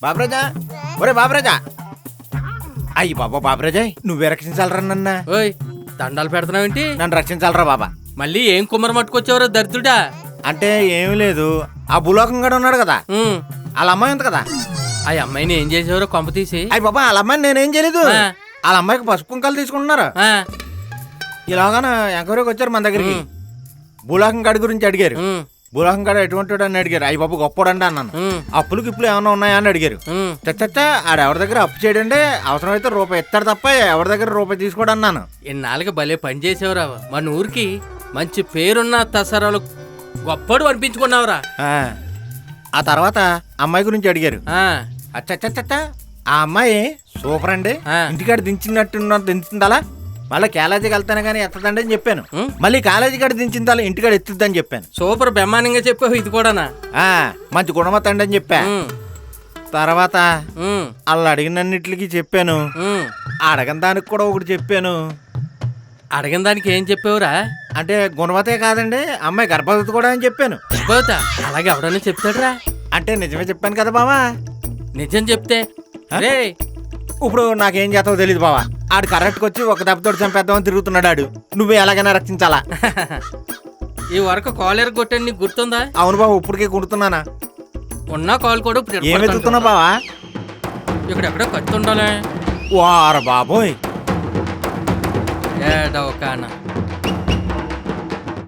బాబరాజా, ఒరే బాబరాజా. అయ్యి బాబా బాబరాజా, నువ్వే రక్షించాలరా నన్ను. ఓయ్ దండాలు పెడుతున్నావేంటి? నన్ను రక్షించాలరా బాబా. మళ్ళీ ఏం కుమ్మర మట్టుకొచ్చావరా దరిద్రుడా? అంటే ఏమీ లేదు, ఆ భూలోకం గడ ఉన్నాడు కదా, వాళ్ళ అమ్మాయి ఉంది కదా. ఆ అమ్మాయిని ఏం చేసేవారో కొంప తీసి. అయ్యి బాబా, వాళ్ళ అమ్మాయిని నేనేం చేయలేదు. వాళ్ళ అమ్మాయికి పసుపు కుంకాలు తీసుకుంటున్నారు. ఇలాగా ఎంక్వైరీకి వచ్చారు మన దగ్గరికి. భూలోకం గడి గురించి అడిగారు. భూలోకం గడ ఎటువంటి అని అడిగారు. అయ్యి బాబు గొప్పడండి అన్నాను. అప్పులకి ఇప్పుడు ఏమైనా ఉన్నాయా అని అడిగారు. ఆడెవరి దగ్గర అప్పు చేయడండి, అవసరమైతే రూపాయి ఇస్తాడు తప్ప ఎవరి దగ్గర రూపాయి తీసుకోడు అన్నాను. ఇన్నాళ్ళకి భలే పని చేసేవరా. మన ఊరికి మంచి పేరున్న తసరాలు గొప్పడు అనిపించుకున్నావురా. ఆ తర్వాత అమ్మాయి గురించి అడిగారు. అచ్చచ్చచ్చ ఆ అమ్మాయి సూపర్ అండి, ఇంటికాడ దించినట్టు దించిందలా, మళ్ళీ కాలేజీకి వెళ్తాను కానీ ఎత్తదండి అని చెప్పాను. మళ్ళీ కాలేజీ కాడ దించిందా ఇంటికాడ ఎత్తుద్దని చెప్పాను. సూపర్ బ్రహ్మాండంగా చెప్పావు. ఇది కూడానా? మంచి గుణమతండి అని చెప్పా. తర్వాత వాళ్ళు అడిగినన్నిటికి చెప్పాను. అడగని దానికి కూడా ఒకటి చెప్పాను. అడగిన దానికి ఏం చెప్పావురా? అంటే గుణవతే కాదండి, అమ్మాయి గర్భవతి కూడా అని చెప్పాను. గర్భవత? అలాగే ఎవడన్నా చెప్తాడురా? అంటే నిజమే చెప్పాను కదా బావా. నిజం చెప్తే అరే ఇప్పుడు నాకేం చేస్తావో తెలీదు బావా. ఆడు కరెక్ట్కి వచ్చి ఒక దెబ్బతో చంపేద్దామని తిరుగుతున్నాడు. ఆడు నువ్వే ఎలాగైనా రక్షించాలా. ఈ వరకు కాలేరు కొట్టాను, నీకు గుర్తుందా? అవును బాబు, ఇప్పటికే కుడుతున్నానా. ఉన్నా కాల్ కూడా ఏం వెతుకుతున్నావు బావా? ఇక్కడెక్కడో కత్తి ఉండాలి. వార బాబోయ్, ఏడవకానా